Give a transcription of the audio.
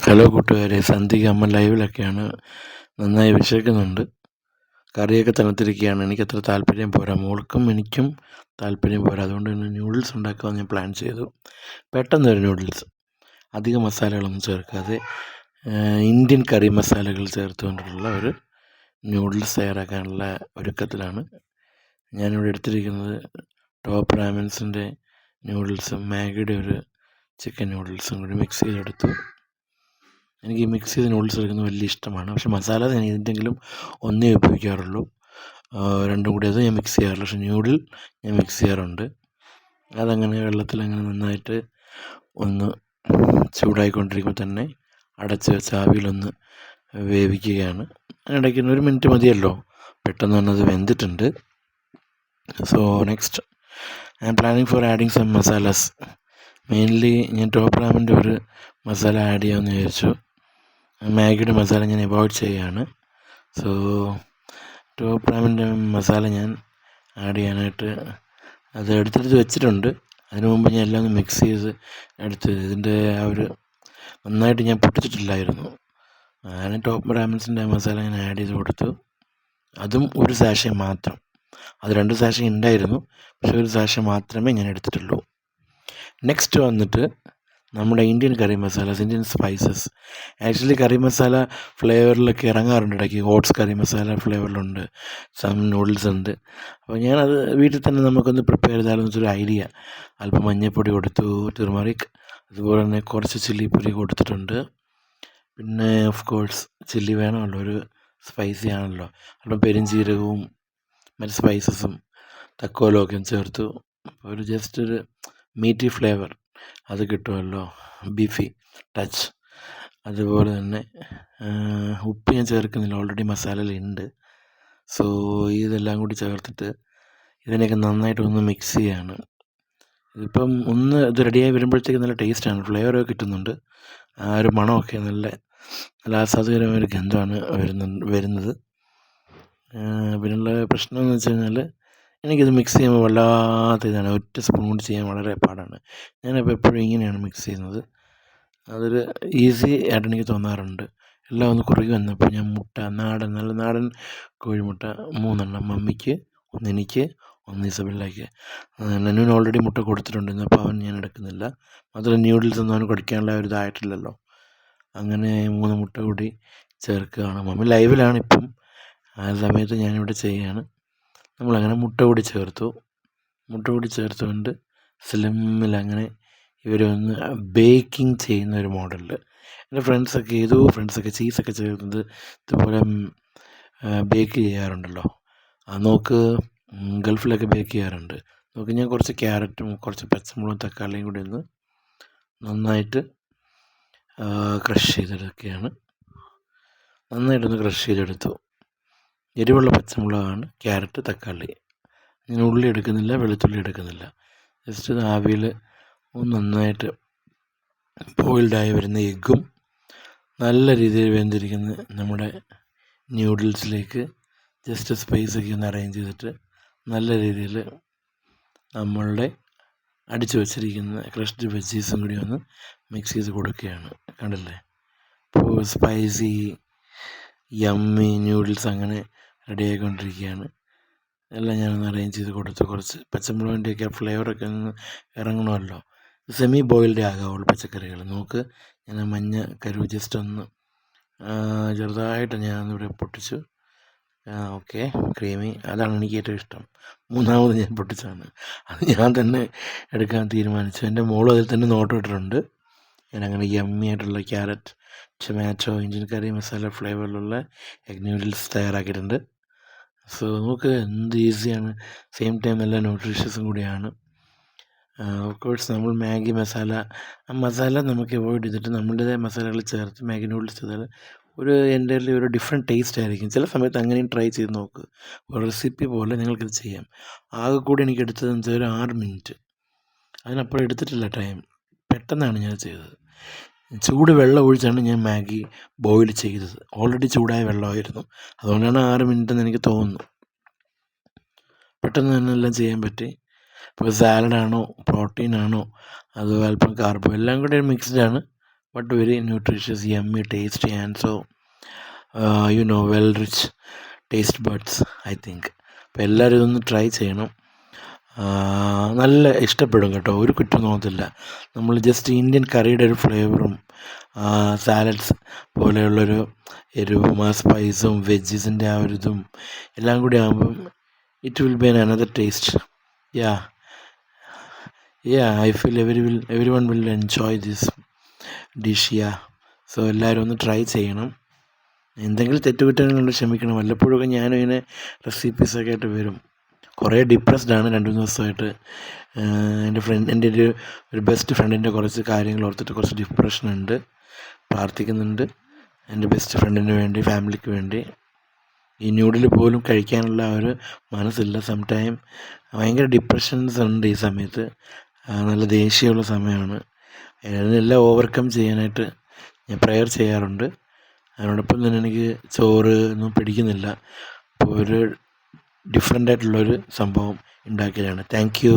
Hello കൂട്ടുകാരെ, സന്ധ്യയ്ക്ക് അമ്മ ലൈവിലൊക്കെയാണ്. നന്നായി വിശക്കുന്നുണ്ട്. കറിയൊക്കെ തണുത്തിരിക്കുകയാണ്. എനിക്കത്ര താല്പര്യം പോരാ, മോൾക്കും എനിക്കും താല്പര്യം പോരാ. അതുകൊണ്ട് തന്നെ നൂഡിൽസ് ഉണ്ടാക്കാൻ ഞാൻ പ്ലാൻ ചെയ്തു. പെട്ടെന്നൊരു നൂഡിൽസ്, അധികം മസാലകളൊന്നും ചേർക്കാതെ ഇന്ത്യൻ കറി മസാലകൾ ചേർത്തുകൊണ്ടുള്ള ഒരു നൂഡിൽസ് തയ്യാറാക്കാനുള്ള ഒരുക്കത്തിലാണ്. ഞാനിവിടെ എടുത്തിരിക്കുന്നത് ടോപ്പ് റാമൻസിൻ്റെ നൂഡിൽസും മാഗിയുടെ ഒരു ചിക്കൻ നൂഡിൽസും കൂടി മിക്സ് ചെയ്തെടുത്തു. എനിക്ക് ഈ മിക്സ് ചെയ്ത് നൂഡിൽസ് എടുക്കുന്നത് വലിയ ഇഷ്ടമാണ്. പക്ഷേ മസാല ഞാൻ എന്തെങ്കിലും ഒന്നേ ഉപയോഗിക്കാറുള്ളൂ. രണ്ടും കൂടി അത് ഞാൻ മിക്സ് ചെയ്യാറില്ല. പക്ഷേ നൂഡിൽ ഞാൻ മിക്സ് ചെയ്യാറുണ്ട്. അതങ്ങനെ വെള്ളത്തിലങ്ങനെ നന്നായിട്ട് ഒന്ന് ചൂടായിക്കൊണ്ടിരിക്കുമ്പോൾ തന്നെ അടച്ച് വെച്ച് ആവിയിലൊന്ന് വേവിക്കുകയാണ്. ഇടയ്ക്ക് 1 മിനിറ്റ് മതിയല്ലോ, പെട്ടെന്ന് തന്നെ അത് വെന്തിട്ടുണ്ട്. So next I am planning for adding some masalas. Mainly ഞാൻ ടോപ്പ് റാമിൻ്റെ ഒരു മസാല ആഡ് ചെയ്യാമെന്ന് വിചാരിച്ചു. മാഗിയുടെ മസാല ഞാൻ അവോയ്ഡ് ചെയ്യുകയാണ്. സോ ടോപ്പ് റാമിൻ്റെ മസാല ഞാൻ ആഡ് ചെയ്യാനായിട്ട് അത് എടുത്തെടുത്ത് വെച്ചിട്ടുണ്ട്. അതിനു മുമ്പ് ഞാൻ എല്ലാം ഒന്ന് മിക്സ് ചെയ്ത് എടുത്ത് ഇതിൻ്റെ ആ ഒരു നന്നായിട്ട് ഞാൻ പൊട്ടിച്ചിട്ടില്ലായിരുന്നു. അങ്ങനെ ടോപ്പ് റാമൻസിൻ്റെ മസാല ഞാൻ ആഡ് ചെയ്ത് കൊടുത്തു. അതും ഒരു സാഷെ മാത്രം. അത് 2 സാഷെ ഉണ്ടായിരുന്നു, പക്ഷേ ഒരു സാഷെ മാത്രമേ ഞാൻ എടുത്തിട്ടുള്ളൂ. നെക്സ്റ്റ് വന്നിട്ട് നമ്മുടെ Indian curry masalas, Indian spices. Actually curry masala ഫ്ലേവറിലൊക്കെ ഇറങ്ങാറുണ്ട് ഇടയ്ക്ക്. ഓട്സ് കറി മസാല ഫ്ലേവറിലുണ്ട്, സം നൂഡിൽസ് ഉണ്ട്. അപ്പോൾ ഞാനത് വീട്ടിൽ തന്നെ നമുക്കൊന്ന് പ്രിപ്പയർ ചെയ്താലെന്ന് വെച്ചൊരു ഐഡിയ. അല്പം മഞ്ഞൾപ്പൊടി കൊടുത്തു, ടെർമറിക്, അതുപോലെ തന്നെ കുറച്ച് ചില്ലിപ്പൊടി കൊടുത്തിട്ടുണ്ട്. പിന്നെ ഓഫ് കോഴ്സ് ചില്ലി വേണമല്ലോ, ഒരു സ്പൈസി ആണല്ലോ. അല്പം പെരുംജീരകവും മറ്റ് സ്പൈസസും തക്കോലമൊക്കെ ചേർത്തു. ഒരു ജസ്റ്റ് ഒരു മീറ്റി ഫ്ലേവർ അത് കിട്ടുമല്ലോ, ബീഫി ടച്ച്. അതുപോലെ തന്നെ ഉപ്പ് ഞാൻ ചേർക്കുന്നില്ല, ഓൾറെഡി മസാലയിലുണ്ട്. സോ ഇതെല്ലാം കൂടി ചേർത്തിട്ട് ഇതിനെയൊക്കെ നന്നായിട്ടൊന്ന് മിക്സ് ചെയ്യാണ്. ഇതിപ്പം ഇത് റെഡിയായി വരുമ്പോഴത്തേക്ക് നല്ല ടേസ്റ്റാണ്, ഫ്ലേവറൊക്കെ കിട്ടുന്നുണ്ട്. ആ ഒരു മണമൊക്കെ നല്ല ആസ്വാദ്യകരമായ ഒരു ഗന്ധമാണ് വരുന്നത്. പിന്നുള്ള പ്രശ്നം എന്ന് വെച്ച് കഴിഞ്ഞാൽ എനിക്കിത് മിക്സ് ചെയ്യുമ്പോൾ വല്ലാത്ത ഇതാണ്. ഒറ്റ സ്പൂൺ കൊണ്ട് ചെയ്യാൻ വളരെ പാടാണ്. ഞാനപ്പോൾ എപ്പോഴും ഇങ്ങനെയാണ് മിക്സ് ചെയ്യുന്നത്. അതൊരു ഈസി ആയിട്ട് എനിക്ക് തോന്നാറുണ്ട്. എല്ലാം ഒന്ന് കുറുകി വന്നപ്പോൾ ഞാൻ മുട്ട, നല്ല നാടൻ കോഴിമുട്ട 3 എണ്ണം, മമ്മിക്ക് 1, എനിക്ക് 1, ഇസബെല്ലയ്ക്ക്. നന്നുവിന് ഓൾറെഡി മുട്ട കൊടുത്തിട്ടുണ്ടായിരുന്നു, അപ്പോൾ അവൻ ഞാൻ എടുക്കുന്നില്ല. മാത്രമല്ല ന്യൂഡിൽസ് ഒന്നും അവന് കുടിക്കാനുള്ള ഒരു ഇതായിട്ടില്ലല്ലോ. അങ്ങനെ 3 മുട്ട കൂടി ചേർക്കുകയാണ്. മമ്മി ലൈവിലാണ് ഇപ്പം, ആ സമയത്ത് ഞാനിവിടെ ചെയ്യുകയാണ്. നമ്മളങ്ങനെ മുട്ട കൂടി ചേർത്തുകൊണ്ട് സ്ലിമ്മിലങ്ങനെ ഇവരൊന്ന് ബേക്കിംഗ് ചെയ്യുന്ന ഒരു മോഡലിൽ. എൻ്റെ ഫ്രണ്ട്സൊക്കെ ചീസൊക്കെ ചേർക്കുന്നത് ഇതുപോലെ ബേക്ക് ചെയ്യാറുണ്ടല്ലോ. നോക്ക്, ഗൾഫിലൊക്കെ ബേക്ക് ചെയ്യാറുണ്ട്. നോക്ക്, ഞാൻ കുറച്ച് ക്യാരറ്റും കുറച്ച് പച്ചമുളകും തക്കാളിയും കൂടി ഒന്ന് നന്നായിട്ട് ക്രഷ് ചെയ്തെടുക്കുകയാണ്. നന്നായിട്ടൊന്ന് ക്രഷ് ചെയ്തെടുത്തു. എരിവുള്ള പച്ചമുളകാണ്, ക്യാരറ്റ്, തക്കാളി. ഞാൻ ഉള്ളി എടുക്കുന്നില്ല, വെളുത്തുള്ളി എടുക്കുന്നില്ല. ജസ്റ്റ് ഇത് ആവിയിൽ നന്നായിട്ട് ബോയിൽഡായി വരുന്ന എഗ്ഗും നല്ല രീതിയിൽ വെന്തിരിക്കുന്ന നമ്മുടെ ന്യൂഡിൽസിലേക്ക് ജസ്റ്റ് സ്പൈസൊക്കെ ഒന്ന് അറേഞ്ച് ചെയ്തിട്ട് നല്ല രീതിയിൽ നമ്മളുടെ അടിച്ചു വച്ചിരിക്കുന്ന ക്രഷ്ഡ് വെജീസും കൂടി ഒന്ന് മിക്സ് ചെയ്ത് കൊടുക്കുകയാണ്. കണ്ടില്ലേ, ഇപ്പോൾ സ്പൈസി യമ്മി ന്യൂഡിൽസ് അങ്ങനെ റെഡി ആയിക്കൊണ്ടിരിക്കുകയാണ്. എല്ലാം ഞാനൊന്ന് അറേഞ്ച് ചെയ്ത് കൊടുത്തു. കുറച്ച് പച്ചമുളകിൻ്റെയൊക്കെ ഫ്ലേവറൊക്കെ ഒന്ന് ഇറങ്ങണമല്ലോ. സെമി ബോയിൽഡേ ആകാവുള്ളൂ പച്ചക്കറികൾ. നോക്ക്, ഞാൻ മഞ്ഞ കരു ജസ്റ്റ് ഒന്ന് ചെറുതായിട്ട് ഞാനൊന്നിവിടെ പൊട്ടിച്ചു. ഓക്കെ, ക്രീമി, അതാണ് എനിക്ക് ഏറ്റവും ഇഷ്ടം. 3ാമത് ഞാൻ പൊട്ടിച്ചാണ്, അത് ഞാൻ തന്നെ എടുക്കാൻ തീരുമാനിച്ചു. എൻ്റെ മോളും അതിൽ തന്നെ നോട്ടം ഇട്ടിട്ടുണ്ട്. ഞാനങ്ങനെ യമ്മി ആയിട്ടുള്ള carrot, tomato, Indian curry masala ഫ്ലേവറിലുള്ള എഗ് നൂഡിൽസ് തയ്യാറാക്കിയിട്ടുണ്ട്. സോ നമുക്ക് എന്ത് ഈസിയാണ്, സെയിം ടൈം നല്ല ന്യൂട്രീഷ്യസും കൂടിയാണ്. ഓഫ് കോഴ്സ് നമ്മൾ മാഗി മസാല, ആ മസാല നമുക്ക് അവോയ്ഡ് ചെയ്തിട്ട് നമ്മുടേതായ മസാലകൾ ചേർത്ത് മാഗി നൂഡിൽസ് ചെയ്താൽ എൻ്റെ ഒരു ഡിഫറെൻറ്റ് ടേസ്റ്റ് ആയിരിക്കും. ചില സമയത്ത് അങ്ങനെയും ട്രൈ ചെയ്ത് നോക്ക്. ഒരു റെസിപ്പി പോലെ നിങ്ങൾക്കിത് ചെയ്യാം. ആകെ കൂടി എനിക്ക് എടുത്തതെന്ന് വെച്ചാൽ ഒരു 6 മിനിറ്റ്, അതിനപ്പുറം എടുത്തിട്ടില്ല ടൈം. പെട്ടെന്നാണ് ഞാൻ ചെയ്തത്. ചൂട് വെള്ളം ഒഴിച്ചാണ് ഞാൻ മാഗി ബോയിൽ ചെയ്തത്. ഓൾറെഡി ചൂടായ വെള്ളമായിരുന്നു, അതുകൊണ്ടാണ് 6 മിനിറ്റ് എന്ന് എനിക്ക് തോന്നുന്നു. പെട്ടെന്ന് തന്നെ എല്ലാം ചെയ്യാൻ പറ്റി. ഇപ്പോൾ സാലഡാണോ പ്രോട്ടീനാണോ അതോ അല്പം കാർബോ, എല്ലാം കൂടി മിക്സ്ഡാണ്. but very nutritious, yummy, tasty, and so well rich taste buds, I think. അപ്പോൾ എല്ലാവരും ഇതൊന്ന് ട്രൈ ചെയ്യണം. നല്ല ഇഷ്ടപ്പെടും കേട്ടോ, ഒരു കുറ്റം തോന്നത്തില്ല. നമ്മൾ ജസ്റ്റ് ഇന്ത്യൻ കറിയുടെ ഒരു ഫ്ലേവറും സാലഡ്സ് പോലെയുള്ളൊരു എരിവും ആ സ്പൈസും വെജീസിൻ്റെ ആ ഒരു ഇതും എല്ലാം കൂടി ആകുമ്പം it will be another taste. I feel every one will enjoy this dish. So എല്ലാവരും ഒന്ന് ട്രൈ ചെയ്യണം. എന്തെങ്കിലും തെറ്റുകുറ്റങ്ങളുണ്ട് ക്ഷമിക്കണം. വല്ലപ്പോഴൊക്കെ ഞാനും ഇങ്ങനെ റെസിപ്പീസൊക്കെ ആയിട്ട് വരും. കുറേ ഡിപ്രസ്ഡാണ് 2-3 ദിവസമായിട്ട്. എൻ്റെ ഒരു ബെസ്റ്റ് ഫ്രണ്ടിൻ്റെ കുറച്ച് കാര്യങ്ങൾ ഓർത്തിട്ട് കുറച്ച് ഡിപ്രഷനുണ്ട്. പ്രാർത്ഥിക്കുന്നുണ്ട് എൻ്റെ ബെസ്റ്റ് ഫ്രണ്ടിന് വേണ്ടി, ഫാമിലിക്ക് വേണ്ടി. ഈ ന്യൂഡിൽ പോലും കഴിക്കാനുള്ള ഒരു മനസ്സില്ല. സംടൈം ഭയങ്കര ഡിപ്രഷൻസ് ഉണ്ട് ഈ സമയത്ത്. നല്ല ദേഷ്യമുള്ള സമയമാണ്. അതിനെല്ലാം ഓവർകം ചെയ്യാനായിട്ട് ഞാൻ പ്രെയർ ചെയ്യാറുണ്ട്. അതിനോടൊപ്പം തന്നെ എനിക്ക് ചോറ് ഒന്നും പിടിക്കുന്നില്ല. അപ്പോൾ ഒരു ഡിഫറെൻ്റ് ആയിട്ടുള്ളൊരു സംഭവം ഉണ്ടാക്കിയതാണ്. Thank you.